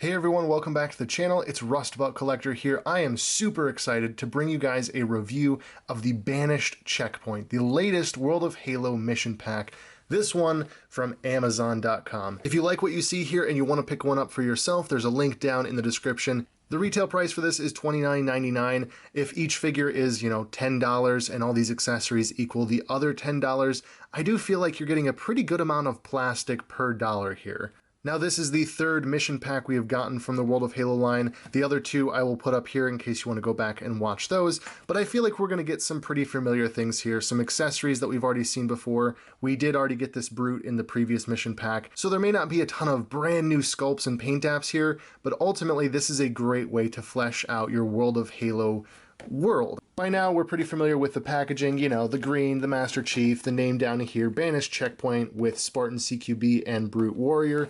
Hey everyone, welcome back to the channel. It's Rustabout Collector here. I am super excited to bring you guys a review of the Banished Checkpoint, the latest World of Halo mission pack. This one from Amazon.com. If you like what you see here and you want to pick one up for yourself, there's a link down in the description. The retail price for this is $29.99. If each figure is, $10 and all these accessories equal the other $10, I do feel like you're getting a pretty good amount of plastic per dollar here. Now this is the third mission pack we have gotten from the World of Halo line. The other two I will put up here in case you want to go back and watch those, but I feel like we're going to get some pretty familiar things here, some accessories that we've already seen before. We did already get this Brute in the previous mission pack, so there may not be a ton of brand new sculpts and paint apps here, but ultimately this is a great way to flesh out your World of Halo world. By now we're pretty familiar with the packaging, the green, the Master Chief, the name down here, Banished Checkpoint with Spartan CQB and Brute Warrior.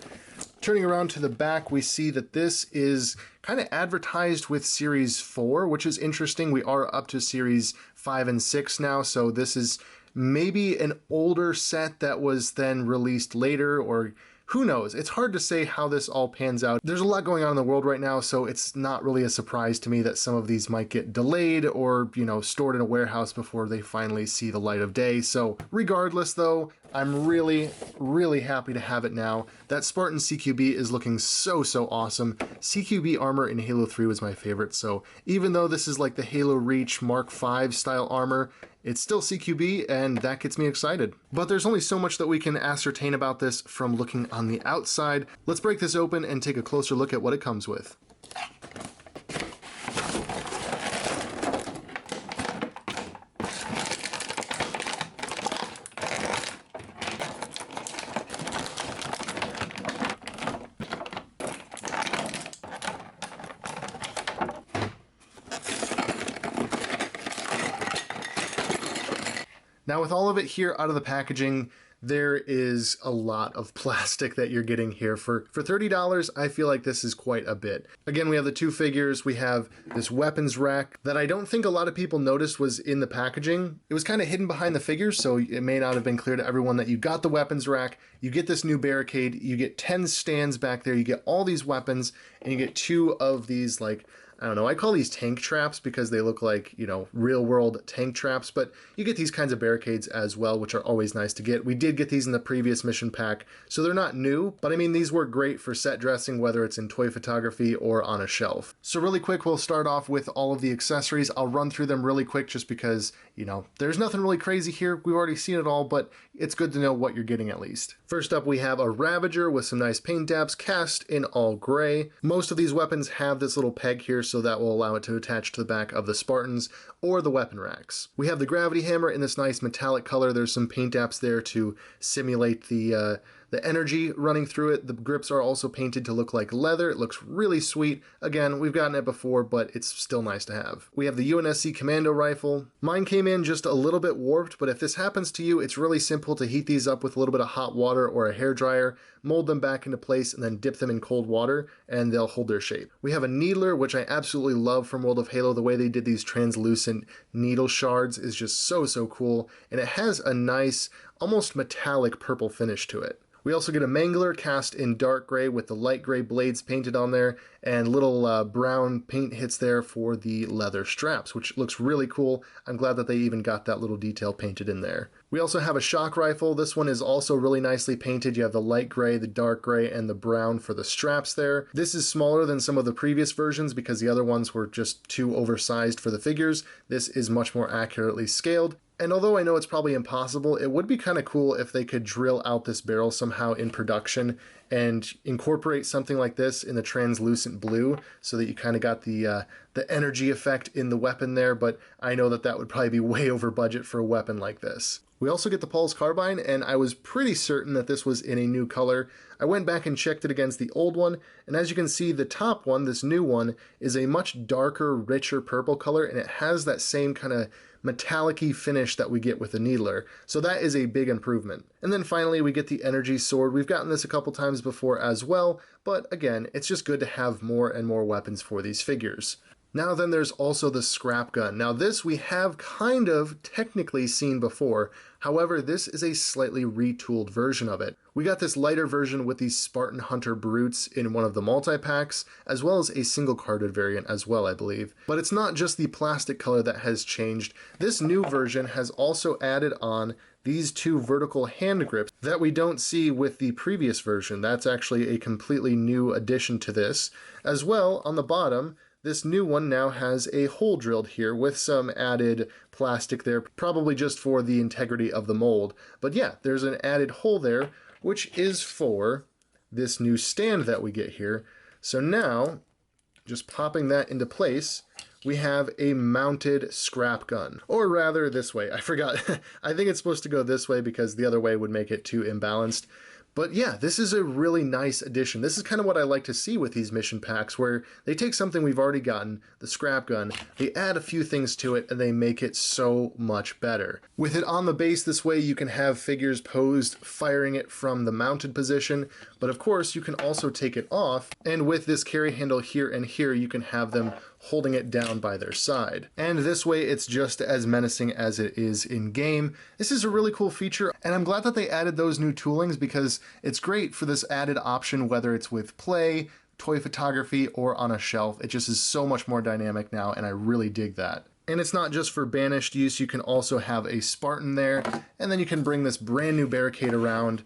Turning around to the back, we see that this is kind of advertised with Series 4, which is interesting. We are up to Series 5 and 6 now, so this is maybe an older set that was then released later, or who knows? It's hard to say how this all pans out. There's a lot going on in the world right now, so it's not really a surprise to me that some of these might get delayed or, stored in a warehouse before they finally see the light of day. So regardless though, I'm really, really happy to have it now. That Spartan CQB is looking so awesome. CQB armor in Halo 3 was my favorite, so even though this is like the Halo Reach Mark V style armor, it's still CQB, and that gets me excited. But there's only so much that we can ascertain about this from looking on the outside. Let's break this open and take a closer look at what it comes with. Now with all of it here out of the packaging, there is a lot of plastic that you're getting here. For $30, I feel like this is quite a bit. Again, we have the two figures. We have this weapons rack that I don't think a lot of people noticed was in the packaging. It was kind of hidden behind the figures, so it may not have been clear to everyone that you got the weapons rack, you get this new barricade, you get 10 stands back there, you get all these weapons, and you get two of these, I don't know, I call these tank traps because they look like, real world tank traps, but you get these kinds of barricades as well, which are always nice to get. We did get these in the previous mission pack, so they're not new, but I mean, these work great for set dressing, whether it's in toy photography or on a shelf. So really quick, we'll start off with all of the accessories. I'll run through them really quick just because, there's nothing really crazy here. We've already seen it all, but it's good to know what you're getting at least. First up, we have a Ravager with some nice paint dabs cast in all gray. Most of these weapons have this little peg here, so that will allow it to attach to the back of the Spartans or the weapon racks. We have the Gravity Hammer in this nice metallic color. There's some paint apps there to simulate the energy running through it. The grips are also painted to look like leather. It looks really sweet. Again, we've gotten it before, but it's still nice to have. We have the UNSC Commando Rifle. Mine came in just a little bit warped, but if this happens to you, it's really simple to heat these up with a little bit of hot water or a hairdryer, mold them back into place, and then dip them in cold water, and they'll hold their shape. We have a Needler, which I absolutely love from World of Halo. The way they did these translucent needle shards is just so cool, and it has a nice, almost metallic purple finish to it. We also get a Mangler cast in dark gray with the light gray blades painted on there and little brown paint hits there for the leather straps, which looks really cool. I'm glad that they even got that little detail painted in there. We also have a shock rifle. This one is also really nicely painted. You have the light gray, the dark gray, and the brown for the straps there. This is smaller than some of the previous versions because the other ones were just too oversized for the figures. This is much more accurately scaled. And although I know it's probably impossible, it would be kind of cool if they could drill out this barrel somehow in production and incorporate something like this in the translucent blue so that you kind of got the energy effect in the weapon there, but I know that that would probably be way over budget for a weapon like this. We also get the Pulse Carbine, and I was pretty certain that this was in a new color. I went back and checked it against the old one, and as you can see, the top one, this new one, is a much darker, richer purple color, and it has that same kind of metallic-y finish that we get with the Needler. So that is a big improvement. And then finally, we get the Energy Sword. We've gotten this a couple times before as well, but again, it's just good to have more and more weapons for these figures. Now then, there's also the scrap gun. Now this we have kind of technically seen before, however this is a slightly retooled version of it. We got this lighter version with these Spartan Hunter Brutes in one of the multi-packs, as well as a single carded variant as well, I believe. But it's not just the plastic color that has changed. This new version has also added on these two vertical hand grips that we don't see with the previous version. That's actually a completely new addition to this. As well, on the bottom, this new one now has a hole drilled here with some added plastic there, probably just for the integrity of the mold. But yeah, there's an added hole there, which is for this new stand that we get here. So now, just popping that into place, we have a mounted scrap gun. Or rather, this way. I forgot. I think it's supposed to go this way because the other way would make it too imbalanced. But yeah, this is a really nice addition. This is kind of what I like to see with these mission packs, where they take something we've already gotten, the scrap gun, they add a few things to it, and they make it so much better. With it on the base this way, you can have figures posed firing it from the mounted position, but of course you can also take it off, and with this carry handle here and here, you can have them holding it down by their side. And this way it's just as menacing as it is in game. This is a really cool feature, and I'm glad that they added those new toolings because it's great for this added option, whether it's with play, toy photography, or on a shelf. It just is so much more dynamic now, and I really dig that. And it's not just for Banished use, you can also have a Spartan there, and then you can bring this brand new barricade around,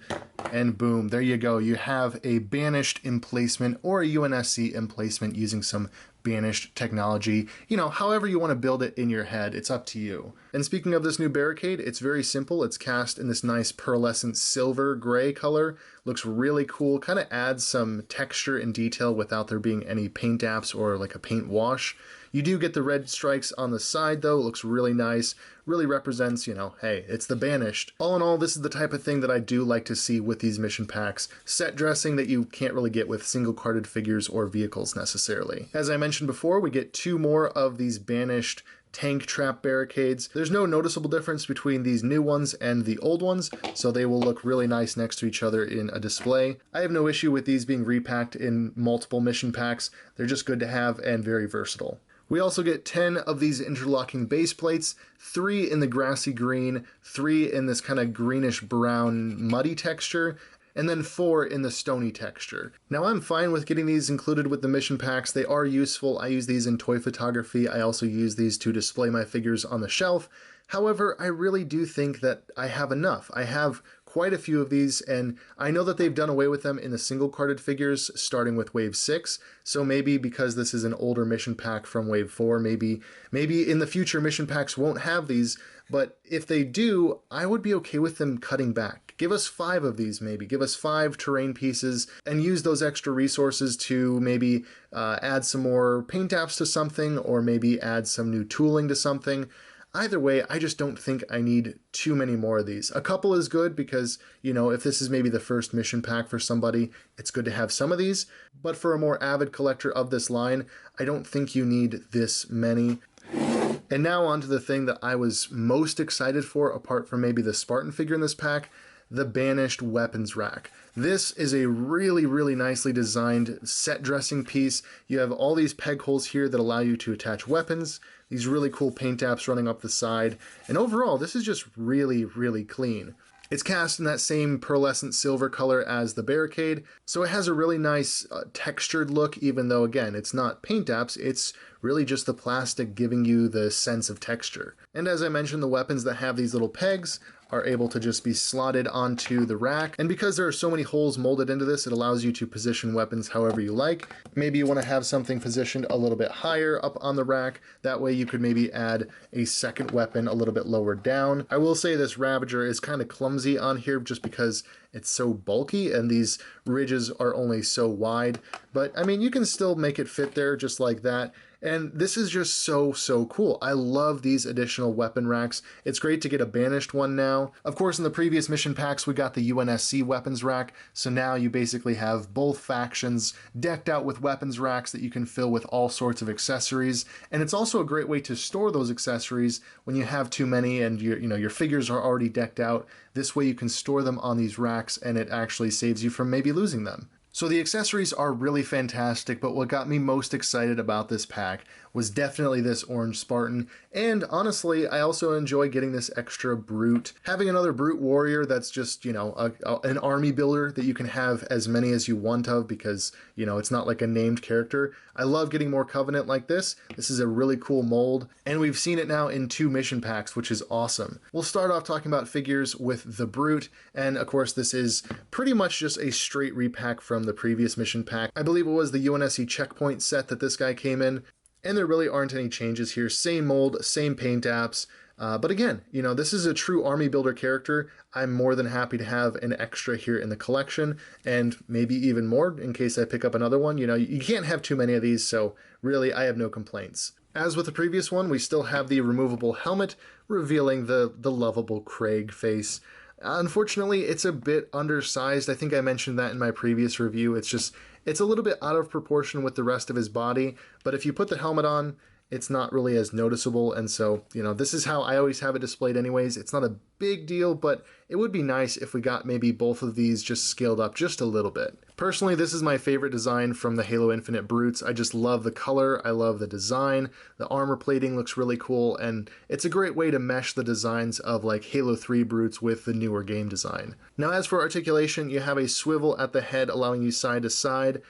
and boom, there you go. You have a Banished emplacement or a UNSC emplacement using some Banished technology. You know, however you want to build it in your head, it's up to you. And speaking of this new barricade, it's very simple. It's cast in this nice pearlescent silver gray color. Looks really cool, kind of adds some texture and detail without there being any paint apps or like a paint wash. You do get the red strikes on the side though. It looks really nice. Really represents, you know, hey, it's the Banished. All in all, this is the type of thing that I do like to see with these mission packs. Set dressing that you can't really get with single carded figures or vehicles necessarily. As I mentioned before, we get two more of these Banished tank trap barricades. There's no noticeable difference between these new ones and the old ones, so they will look really nice next to each other in a display. I have no issue with these being repacked in multiple mission packs. They're just good to have and very versatile. We also get 10 of these interlocking base plates, 3 in the grassy green, 3 in this kind of greenish brown muddy texture, and then 4 in the stony texture. Now I'm fine with getting these included with the mission packs. They are useful. I use these in toy photography. I also use these to display my figures on the shelf. However, I really do think that I have enough. I have quite a few of these, and I know that they've done away with them in the single carded figures starting with Wave 6, so maybe because this is an older mission pack from Wave 4, maybe in the future mission packs won't have these, but if they do, I would be okay with them cutting back. Give us 5 of these maybe, give us 5 terrain pieces, and use those extra resources to maybe add some more paint apps to something, or maybe add some new tooling to something. Either way, I just don't think I need too many more of these. A couple is good because, you know, if this is maybe the first mission pack for somebody, it's good to have some of these. But for a more avid collector of this line, I don't think you need this many. And now on to the thing that I was most excited for, apart from maybe the Spartan figure in this pack, the Banished weapons rack. This is a really, really nicely designed set dressing piece. You have all these peg holes here that allow you to attach weapons, these really cool paint apps running up the side, and overall this is just really, really clean. It's cast in that same pearlescent silver color as the barricade, so it has a really nice textured look, even though again it's not paint apps, it's really just the plastic giving you the sense of texture. And as I mentioned, the weapons that have these little pegs are able to just be slotted onto the rack. And because there are so many holes molded into this, it allows you to position weapons however you like. Maybe you want to have something positioned a little bit higher up on the rack. That way you could maybe add a second weapon a little bit lower down. I will say this Ravager is kind of clumsy on here just because it's so bulky and these ridges are only so wide. But I mean, you can still make it fit there just like that. And this is just so, so cool. I love these additional weapon racks. It's great to get a Banished one now. Of course, in the previous mission packs, we got the UNSC weapons rack. So now you basically have both factions decked out with weapons racks that you can fill with all sorts of accessories. And it's also a great way to store those accessories when you have too many and your figures are already decked out. This way you can store them on these racks and it actually saves you from maybe losing them. So the accessories are really fantastic, but what got me most excited about this pack was definitely this orange Spartan, and honestly, I also enjoy getting this extra brute. Having another brute warrior that's just, an army builder that you can have as many as you want of because, it's not like a named character. I love getting more Covenant like this. This is a really cool mold, and we've seen it now in 2 mission packs, which is awesome. We'll start off talking about figures with the brute, and of course this is pretty much just a straight repack from the previous mission pack. I believe it was the UNSC checkpoint set that this guy came in, and there really aren't any changes here. Same mold, same paint apps, but again, this is a true army builder character. I'm more than happy to have an extra here in the collection, and maybe even more in case I pick up another one. You can't have too many of these, so really I have no complaints. As with the previous one, we still have the removable helmet, revealing the lovable Craig face. Unfortunately, it's a bit undersized. I think I mentioned that in my previous review. It's a little bit out of proportion with the rest of his body, but if you put the helmet on, it's not really as noticeable, and so, this is how I always have it displayed anyways. It's not a big deal, but it would be nice if we got maybe both of these just scaled up just a little bit. Personally, this is my favorite design from the Halo Infinite Brutes. I just love the color, I love the design, the armor plating looks really cool, and it's a great way to mesh the designs of like Halo 3 Brutes with the newer game design. Now as for articulation, you have a swivel at the head allowing you side to side.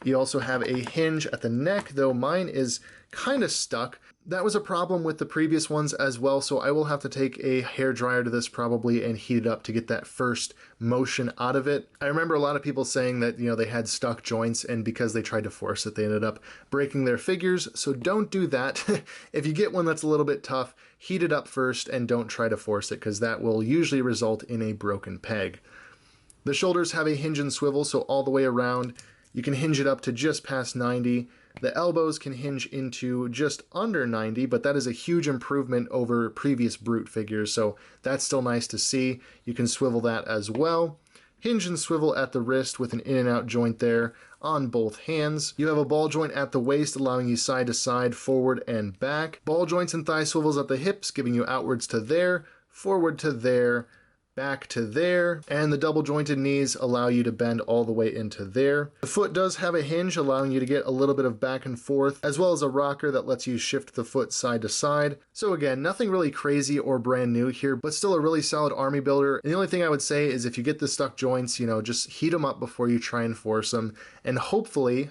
You also have a hinge at the neck, though mine is kind of stuck. That was a problem with the previous ones as well, so I will have to take a hairdryer to this probably and heat it up to get that first motion out of it. I remember a lot of people saying that, they had stuck joints, and because they tried to force it, they ended up breaking their figures, so don't do that. If you get one that's a little bit tough, heat it up first and don't try to force it, because that will usually result in a broken peg. The shoulders have a hinge and swivel, so all the way around. You can hinge it up to just past 90. The elbows can hinge into just under 90, but that is a huge improvement over previous Brute figures, so that's still nice to see. You can swivel that as well. Hinge and swivel at the wrist with an in and out joint there on both hands. You have a ball joint at the waist allowing you side to side, forward and back. Ball joints and thigh swivels at the hips giving you outwards to there, forward to there, back to there, and the double jointed knees allow you to bend all the way into there. The foot does have a hinge allowing you to get a little bit of back and forth, as well as a rocker that lets you shift the foot side to side. So again, nothing really crazy or brand new here, but still a really solid army builder. And the only thing I would say is if you get the stuck joints, just heat them up before you try and force them, and hopefully,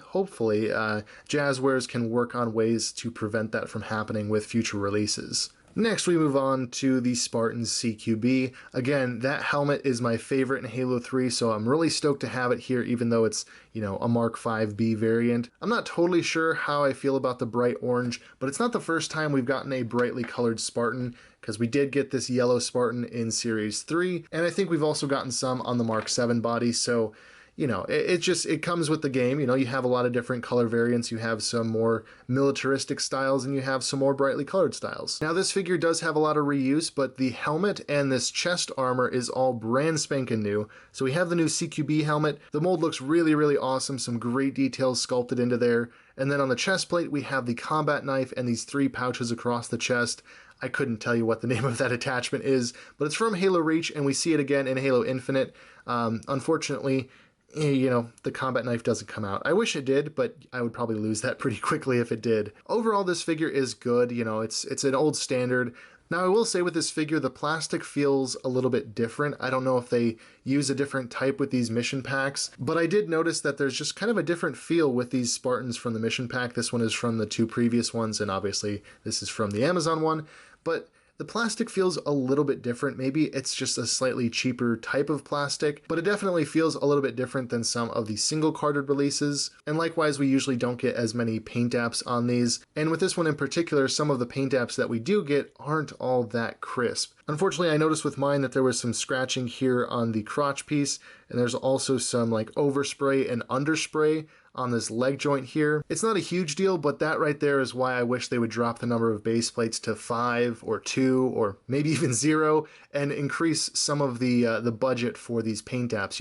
Jazwares can work on ways to prevent that from happening with future releases. Next, we move on to the Spartan CQB. Again, that helmet is my favorite in Halo 3, so I'm really stoked to have it here, even though it's, a Mark 5B variant. I'm not totally sure how I feel about the bright orange, but it's not the first time we've gotten a brightly colored Spartan, because we did get this yellow Spartan in Series 3, and I think we've also gotten some on the Mark 7 body, so it comes with the game. You have a lot of different color variants. You have some more militaristic styles and you have some more brightly colored styles. Now this figure does have a lot of reuse, but the helmet and this chest armor is all brand spanking new. So we have the new CQB helmet. The mold looks really, really awesome. Some great details sculpted into there. And then on the chest plate, we have the combat knife and these 3 pouches across the chest. I couldn't tell you what the name of that attachment is, but it's from Halo Reach and we see it again in Halo Infinite. Unfortunately, the combat knife doesn't come out. I wish it did, but I would probably lose that pretty quickly if it did. Overall, this figure is good. It's an old standard. Now, I will say with this figure, the plastic feels a little bit different. I don't know if they use a different type with these mission packs, but I did notice that there's just kind of a different feel with these Spartans from the mission pack. This one is from the 2 previous ones, and obviously this is from the Amazon one, but the plastic feels a little bit different. Maybe it's just a slightly cheaper type of plastic, but it definitely feels a little bit different than some of the single carded releases. And likewise, we usually don't get as many paint apps on these. And with this one in particular, some of the paint apps that we do get aren't all that crisp. Unfortunately, I noticed with mine that there was some scratching here on the crotch piece, and there's also some like overspray and underspray on this leg joint here. It's not a huge deal, but that right there is why I wish they would drop the number of base plates to 5 or 2 or maybe even 0 and increase some of the budget for these paint apps.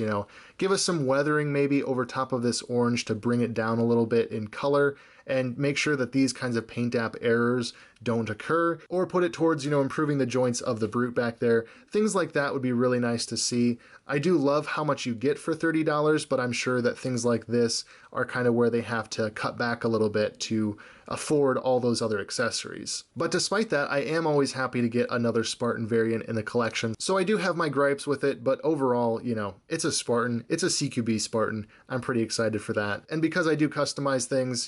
give us some weathering maybe over top of this orange to bring it down a little bit in color, and make sure that these kinds of paint app errors don't occur, or put it towards, improving the joints of the brute back there. Things like that would be really nice to see. I do love how much you get for $30, but I'm sure that things like this are kind of where they have to cut back a little bit to afford all those other accessories. But despite that, I am always happy to get another Spartan variant in the collection, so I do have my gripes with it, but overall, it's a Spartan, it's a CQB Spartan. I'm pretty excited for that. And because I do customize things,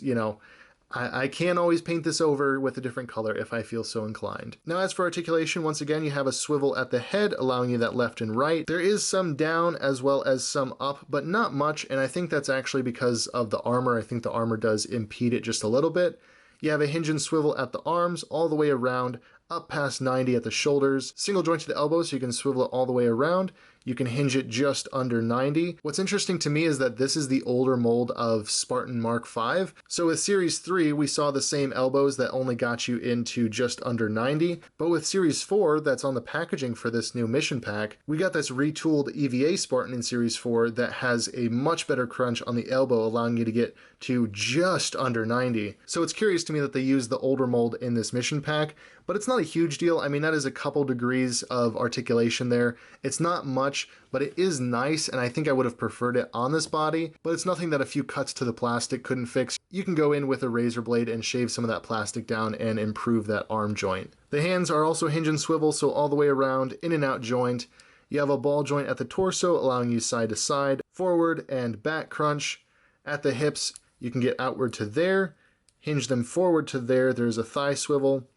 I can always paint this over with a different color if I feel so inclined. Now, as for articulation, once again, you have a swivel at the head, allowing you that left and right. There is some down as well as some up, but not much, and I think that's actually because of the armor. I think the armor does impede it just a little bit. You have a hinge and swivel at the arms, all the way around, up past 90 at the shoulders. Single jointed elbows, so you can swivel it all the way around. You can hinge it just under 90. What's interesting to me is that this is the older mold of Spartan Mark V. So with Series 3, we saw the same elbows that only got you into just under 90. But with Series 4, that's on the packaging for this new mission pack, we got this retooled EVA Spartan in Series 4 that has a much better crunch on the elbow, allowing you to get to just under 90. So it's curious to me that they used the older mold in this mission pack, but it's not a huge deal. I mean, that is a couple degrees of articulation there. It's not much, but it is nice, and I think I would have preferred it on this body, but it's nothing that a few cuts to the plastic couldn't fix. You can go in with a razor blade and shave some of that plastic down and improve that arm joint. The hands are also hinge and swivel, so all the way around, in and out joint. You have a ball joint at the torso, allowing you side to side, forward and back crunch. At the hips, you can get outward to there, hinge them forward to there. There's a thigh swivel,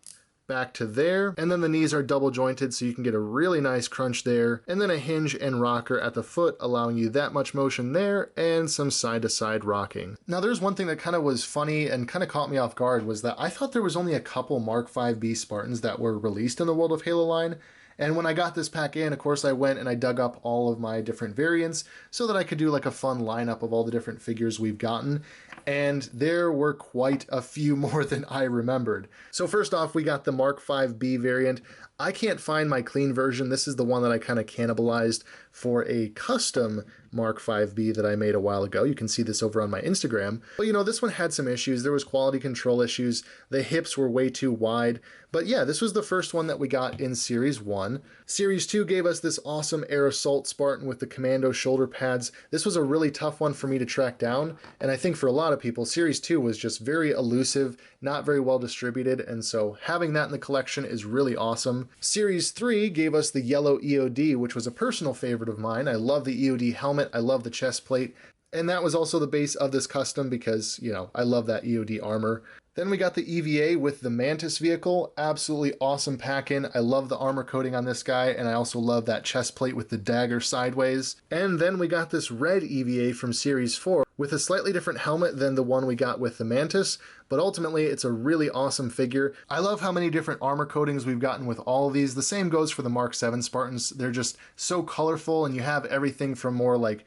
back to there, and then the knees are double jointed, so you can get a really nice crunch there, and then a hinge and rocker at the foot, allowing you that much motion there, and some side to side rocking. Now, there's one thing that kind of was funny and kind of caught me off guard, was that I thought there was only a couple Mark V Spartans that were released in the World of Halo line. And when I got this pack in, of course, I went and I dug up all of my different variants so that I could do like a fun lineup of all the different figures we've gotten. And there were quite a few more than I remembered. So first off, we got the Mark V-B variant. I can't find my clean version. This is the one that I kind of cannibalized for a custom Mark V-B that I made a while ago. You can see this over on my Instagram. But this one had some issues. There was quality control issues. The hips were way too wide. But yeah, this was the first one that we got in Series 1. Series 2 gave us this awesome Air Assault Spartan with the commando shoulder pads. This was a really tough one for me to track down, and I think for a lot of people, Series 2 was just very elusive, not very well distributed, and so having that in the collection is really awesome. Series 3 gave us the yellow EOD, which was a personal favorite of mine. I love the EOD helmet, I love the chest plate, and that was also the base of this custom because, I love that EOD armor. Then we got the EVA with the Mantis vehicle. Absolutely awesome pack-in. I love the armor coating on this guy, and I also love that chest plate with the dagger sideways. And then we got this red EVA from Series 4 with a slightly different helmet than the one we got with the Mantis, but ultimately it's a really awesome figure. I love how many different armor coatings we've gotten with all of these. The same goes for the Mark 7 Spartans. They're just so colorful, and you have everything from more like,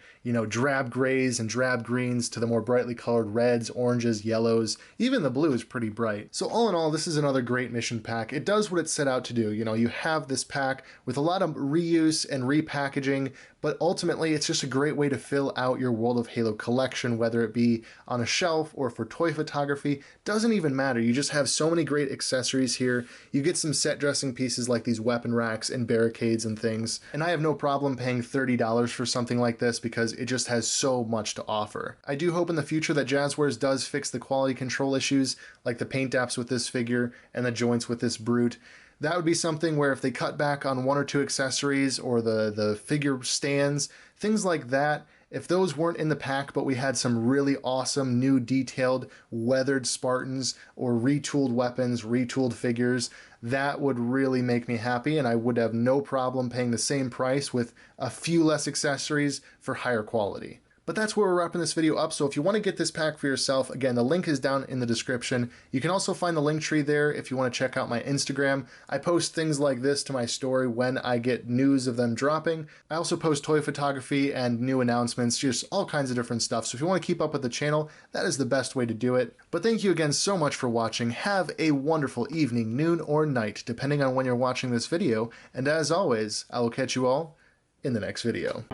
drab grays and drab greens to the more brightly colored reds, oranges, yellows. Even the blue is pretty bright. So all in all, this is another great mission pack. It does what it set out to do. You have this pack with a lot of reuse and repackaging, but ultimately it's just a great way to fill out your World of Halo collection, whether it be on a shelf or for toy photography. Doesn't even matter. You just have so many great accessories here. You get some set dressing pieces like these weapon racks and barricades and things, and I have no problem paying $30 for something like this because it just has so much to offer. I do hope in the future that Jazwares does fix the quality control issues like the paint apps with this figure and the joints with this brute. That would be something where if they cut back on one or two accessories or the figure stands, things like that, if those weren't in the pack but we had some really awesome new detailed weathered Spartans or retooled weapons, retooled figures, that would really make me happy, and I would have no problem paying the same price with a few less accessories for higher quality. But that's where we're wrapping this video up, so if you want to get this pack for yourself, again, the link is down in the description. You can also find the link tree there if you want to check out my Instagram. I post things like this to my story when I get news of them dropping. I also post toy photography and new announcements, just all kinds of different stuff. So if you want to keep up with the channel, that is the best way to do it. But thank you again so much for watching. Have a wonderful evening, noon, or night, depending on when you're watching this video. And as always, I will catch you all in the next video.